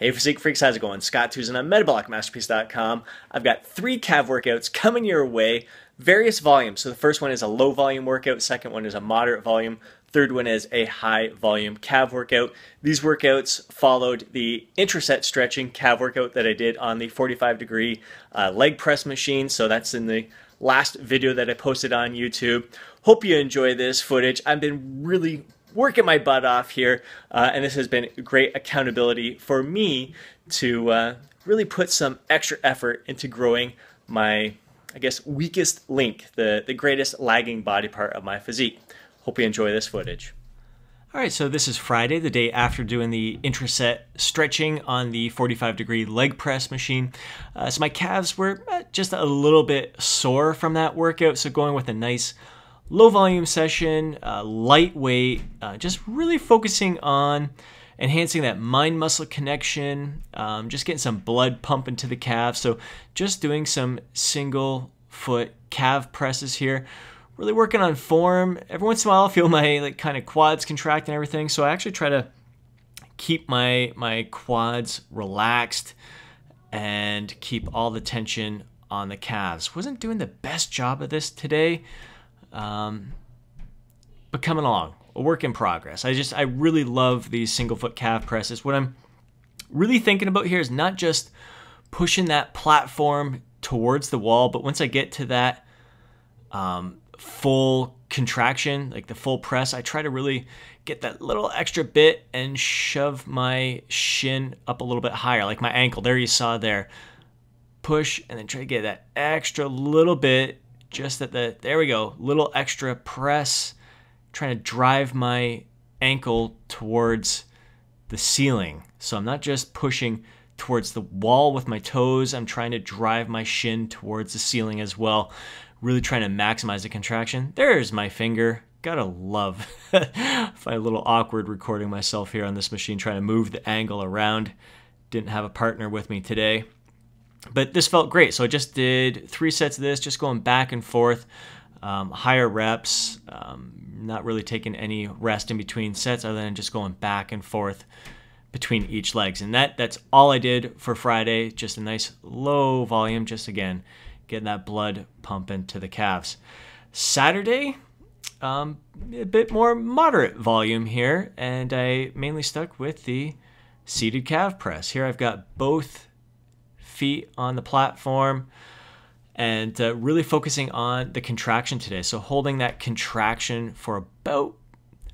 Hey Physique Freaks, how's it going? Scott Tucson on MetabolicMasterpiece.com. I've got 3 calf workouts coming your way, various volumes. So the first one is a low volume workout, second one is a moderate volume, third one is a high volume calf workout. These workouts followed the Intraset Stretching calf workout that I did on the 45-degree leg press machine. So that's in the last video that I posted on YouTube. Hope you enjoy this footage. I've been really working my butt off here, and this has been great accountability for me to really put some extra effort into growing my, I guess, weakest link, the greatest lagging body part of my physique. Hope you enjoy this footage. All right, so this is Friday, the day after doing the Intraset Stretching on the 45-degree leg press machine. So my calves were just a little bit sore from that workout, so going with a nice low volume session, lightweight, just really focusing on enhancing that mind-muscle connection, just getting some blood pumping to the calves. So just doing some single foot calf presses here, really working on form. Every once in a while I feel my kind of quads contract and everything, so I actually try to keep my quads relaxed and keep all the tension on the calves. Wasn't doing the best job of this today, but coming along, a work in progress. I really love these single foot calf presses. What I'm really thinking about here is not just pushing that platform towards the wall, but once I get to that full contraction, like the full press, I try to really get that little extra bit and shove my shin up a little bit higher, like my ankle. There you saw there. Push and then try to get that extra little bit, just at the, there we go, little extra press, trying to drive my ankle towards the ceiling. So I'm not just pushing towards the wall with my toes, I'm trying to drive my shin towards the ceiling as well, really trying to maximize the contraction. There's my finger. Gotta love, find a little awkward recording myself here on this machine, trying to move the angle around. Didn't have a partner with me today, but this felt great. So I just did 3 sets of this, just going back and forth, higher reps, not really taking any rest in between sets other than just going back and forth between each legs. And that's all I did for Friday, just a nice low volume, just again, getting that blood pumping to the calves. Saturday, a bit more moderate volume here, and I mainly stuck with the seated calf press. Here I've got both feet on the platform and really focusing on the contraction today. So holding that contraction for about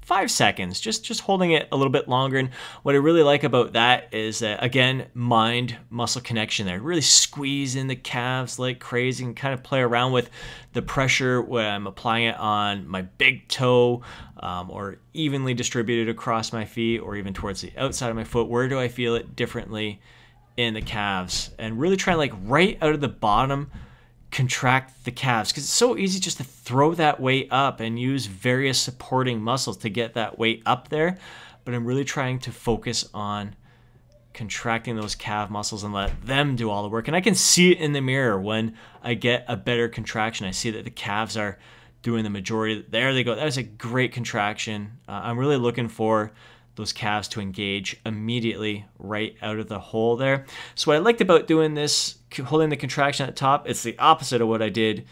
5 seconds, just holding it a little bit longer. And what I really like about that is, again, mind-muscle connection there. Really squeeze in the calves like crazy and kind of play around with the pressure when I'm applying it on my big toe, or evenly distributed across my feet, or even towards the outside of my foot. Where do I feel it differently in the calves? And really trying to, like, right out of the bottom, contract the calves, because it's so easy just to throw that weight up and use various supporting muscles to get that weight up there. But I'm really trying to focus on contracting those calf muscles and let them do all the work. And I can see it in the mirror when I get a better contraction. I see that the calves are doing the majority. There they go. That was a great contraction. I'm really looking for those calves to engage immediately right out of the hole there. So what I liked about doing this, holding the contraction at the top, it's the opposite of what I did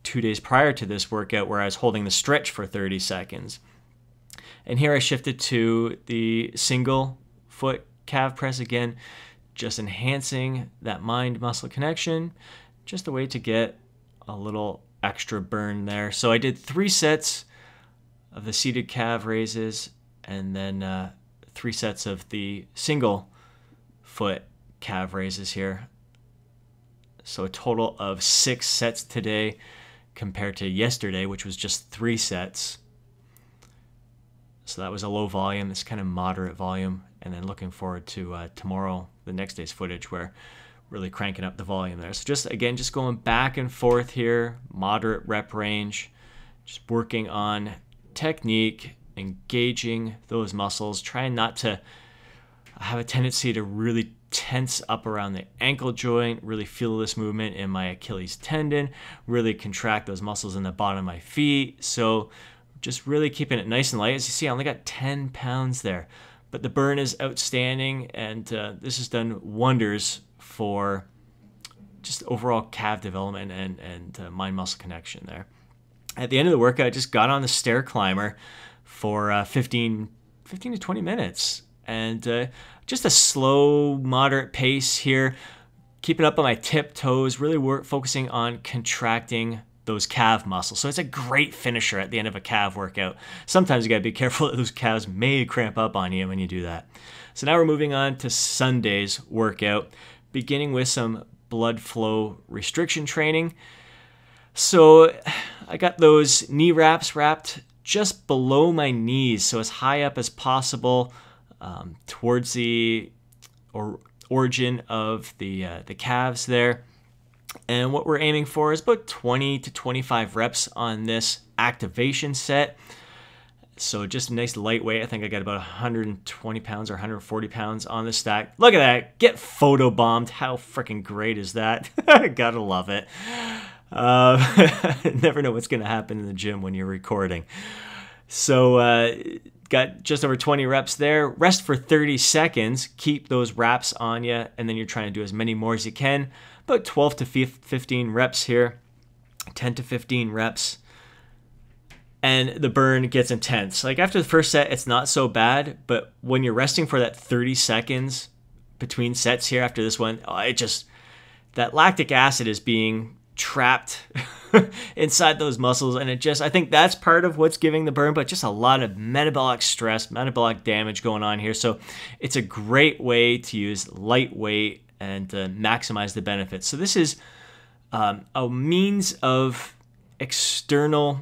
2 days prior to this workout, where I was holding the stretch for 30 seconds. And here I shifted to the single foot calf press again, just enhancing that mind-muscle connection, just a way to get a little extra burn there. So I did 3 sets of the seated calf raises, and then 3 sets of the single foot calf raises here. So a total of 6 sets today compared to yesterday, which was just 3 sets. So that was a low volume, this kind of moderate volume, and then looking forward to tomorrow, the next day's footage, where really cranking up the volume there. So just, again, just going back and forth here, moderate rep range, just working on technique, engaging those muscles, trying not to have a tendency to really tense up around the ankle joint, really feel this movement in my Achilles tendon, really contract those muscles in the bottom of my feet. So just really keeping it nice and light. As you see, I only got 10 pounds there, but the burn is outstanding, and this has done wonders for just overall calf development and mind-muscle connection there. At the end of the workout, I just got on the stair climber for 15 to 20 minutes, and just a slow, moderate pace here, keeping up on my tiptoes, really focusing on contracting those calf muscles. So it's a great finisher at the end of a calf workout. Sometimes you gotta be careful that those calves may cramp up on you when you do that. So now we're moving on to Sunday's workout, beginning with some blood flow restriction training. So I got those knee wraps wrapped just below my knees, so as high up as possible, towards the origin of the calves there. And what we're aiming for is about 20 to 25 reps on this activation set. So just a nice lightweight. I think I got about 120 pounds or 140 pounds on the stack. Look at that. Get photobombed. How freaking great is that? Gotta love it. Never know what's going to happen in the gym when you're recording. So got just over 20 reps there. Rest for 30 seconds. Keep those wraps on you, and then you're trying to do as many more as you can. About 12 to 15 reps here. 10 to 15 reps. And the burn gets intense. Like after the first set, it's not so bad, but when you're resting for that 30 seconds between sets here after this one, that lactic acid is being trapped inside those muscles, and I think that's part of what's giving the burn, but just a lot of metabolic stress, metabolic damage going on here. So it's a great way to use lightweight and maximize the benefits. So this is a means of external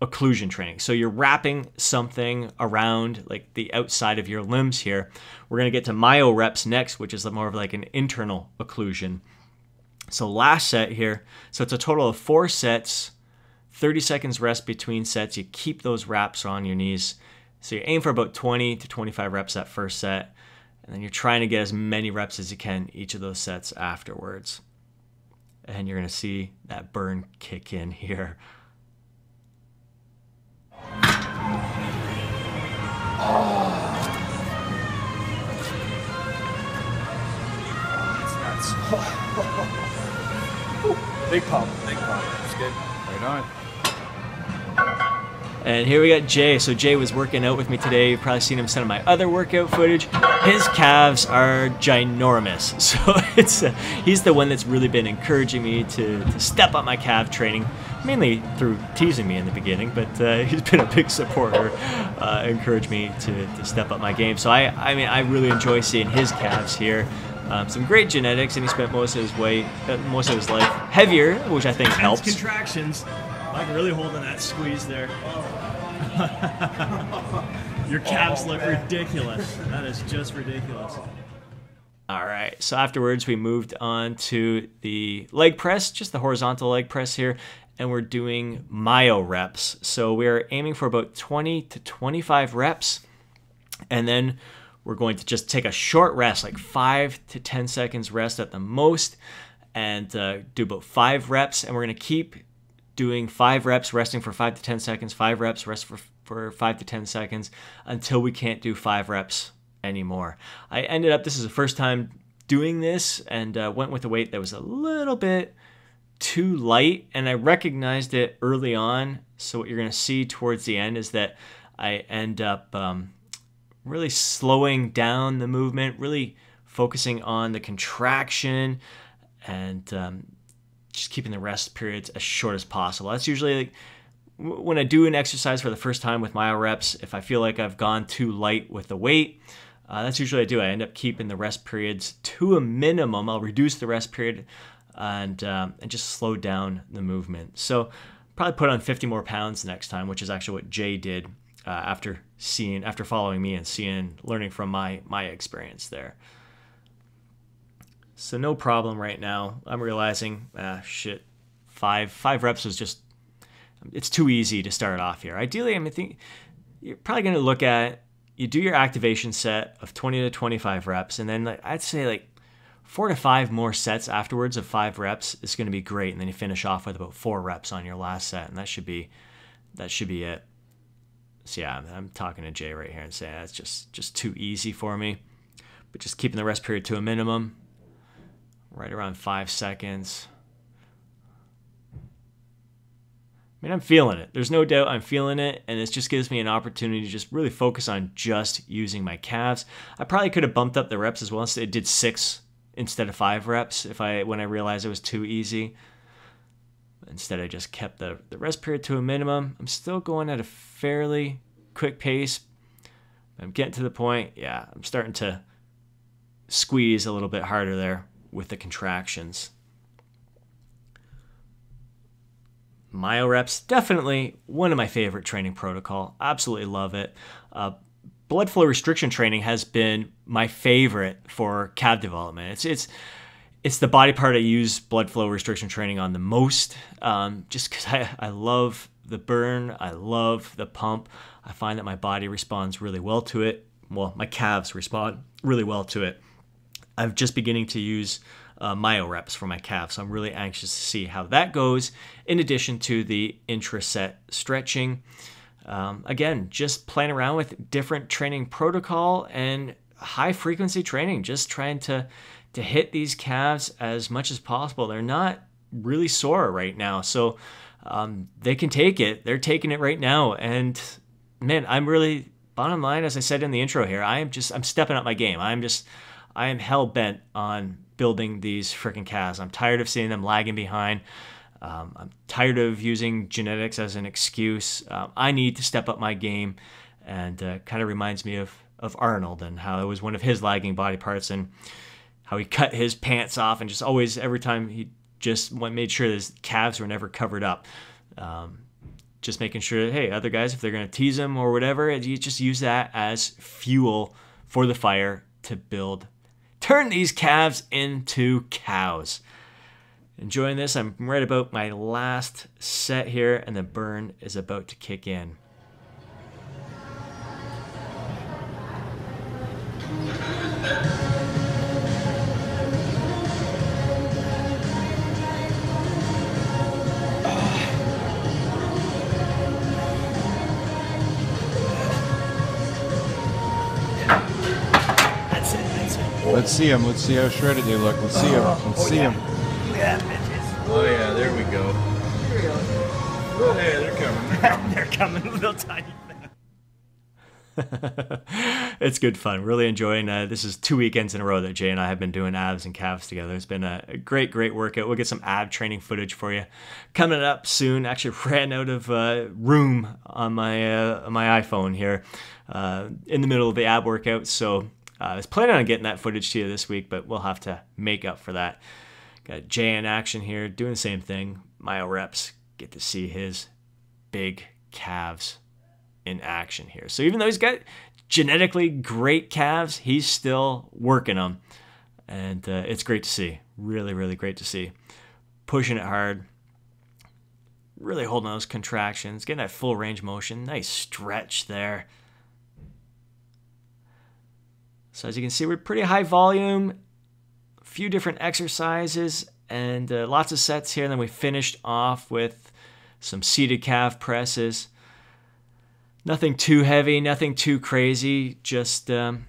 occlusion training. So you're wrapping something around like the outside of your limbs here. We're going to get to myo reps next, which is more of like an internal occlusion. So last set here, so it's a total of 4 sets, 30 seconds rest between sets. You keep those wraps on your knees. So you aim for about 20 to 25 reps that first set, and then you're trying to get as many reps as you can each of those sets afterwards. And you're going to see that burn kick in here. Big pump. It's good. Right on. And here we got Jay. So Jay was working out with me today. You've probably seen him some of my other workout footage. His calves are ginormous. So he's the one that's really been encouraging me to step up my calf training, mainly through teasing me in the beginning, but he's been a big supporter, encouraged me to step up my game. So I mean, I really enjoy seeing his calves here. Some great genetics, and he spent most of his life heavier, which I think helps. Contractions. Like really holding that squeeze there. Your calves look ridiculous. That is just ridiculous. All right, so afterwards we moved on to the leg press, just the horizontal leg press here, and we're doing myo reps. So we're aiming for about 20 to 25 reps, and then we're going to just take a short rest, like 5 to 10 seconds rest at the most, and do about 5 reps, and we're going to keep doing 5 reps, resting for 5 to 10 seconds, 5 reps, rest for 5 to 10 seconds, until we can't do 5 reps anymore. This is the first time doing this, and went with a weight that was a little bit too light, and I recognized it early on. So what you're going to see towards the end is that I end up really slowing down the movement, really focusing on the contraction, and just keeping the rest periods as short as possible. That's usually like when I do an exercise for the first time with myo reps. If I feel like I've gone too light with the weight, that's usually what I do. I end up keeping the rest periods to a minimum. I'll reduce the rest period and just slow down the movement. So probably put on 50 more pounds next time, which is actually what Jay did after following me and learning from my experience there. So no problem right now. I'm realizing, shit, five reps was just, it's too easy to start off here. Ideally, I think you're probably going to look at, you do your activation set of 20 to 25 reps, and then I'd say like 4 to 5 more sets afterwards of 5 reps is going to be great. And then you finish off with about 4 reps on your last set, and that should be it. So yeah, I'm talking to Jay right here and saying that's just too easy for me. But just keeping the rest period to a minimum, right around 5 seconds. I mean, I'm feeling it. There's no doubt I'm feeling it, and it just gives me an opportunity to just really focus on just using my calves. I probably could have bumped up the reps as well. So it did 6 instead of 5 reps when I realized it was too easy. Instead, I just kept the rest period to a minimum. I'm still going at a fairly quick pace. I'm getting to the point, yeah, I'm starting to squeeze a little bit harder there with the contractions. Myo reps, definitely one of my favorite training protocol. Absolutely love it. Blood flow restriction training has been my favorite for calf development. It's the body part I use blood flow restriction training on the most, just because I love the burn, I love the pump. I find that my body responds really well to it. Well, my calves respond really well to it. I'm just beginning to use myo reps for my calves, so I'm really anxious to see how that goes, in addition to the intraset stretching. Again, just playing around with different training protocol and high frequency training, just trying to hit these calves as much as possible. They're not really sore right now, so they can take it. They're taking it right now, and man, I'm really, bottom line, as I said in the intro here, I'm stepping up my game. I am hell bent on building these freaking calves. I'm tired of seeing them lagging behind. I'm tired of using genetics as an excuse. I need to step up my game, and kind of reminds me of Arnold and how it was one of his lagging body parts, and how he cut his pants off and just always, every time he just made sure his calves were never covered up. Just making sure that, hey, other guys, if they're going to tease him or whatever, you just use that as fuel for the fire to turn these calves into cows. Enjoying this. I'm right about my last set here, and the burn is about to kick in. Let's see them. Let's see how shredded they look. Let's see them. Let's see them. Yeah, bitches. Oh yeah, there we go. Here we go. Oh yeah, they're coming. They're coming, little tiny. It's good fun. Really enjoying. This is 2 weekends in a row that Jay and I have been doing abs and calves together. It's been a great workout. We'll get some ab training footage for you coming up soon. Actually ran out of room on my iPhone here in the middle of the ab workout, so I was planning on getting that footage to you this week, but we'll have to make up for that. Got Jay in action here, doing the same thing. Myo reps, get to see his big calves in action here. So even though he's got genetically great calves, he's still working them. And it's great to see. Really great to see. Pushing it hard. Really holding those contractions. Getting that full range motion. Nice stretch there. So as you can see, we're pretty high volume, a few different exercises, and lots of sets here. And then we finished off with some seated calf presses. Nothing too heavy, nothing too crazy, just kind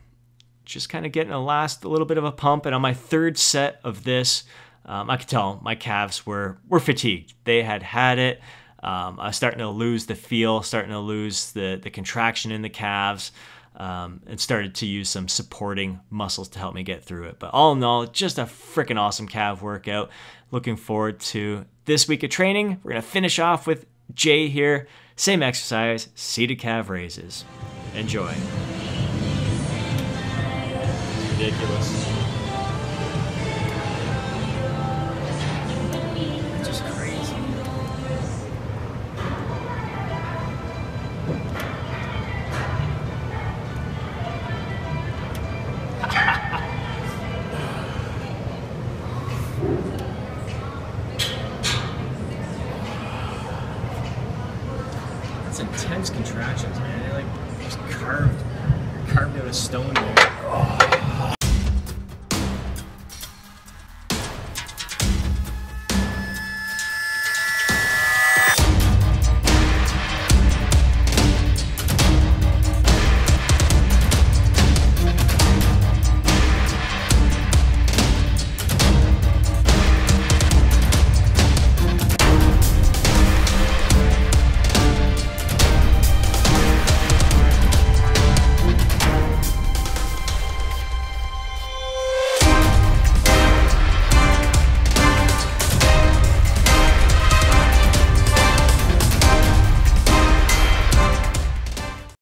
of getting a little bit of a pump. And on my third set of this, I could tell my calves were fatigued. They had it. I was starting to lose the feel, starting to lose the contraction in the calves. And started to use some supporting muscles to help me get through it. But all in all, just a freaking awesome calf workout. Looking forward to this week of training. We're going to finish off with Jay here. Same exercise, seated calf raises. Enjoy. Ridiculous. It's just crazy. Intense contractions.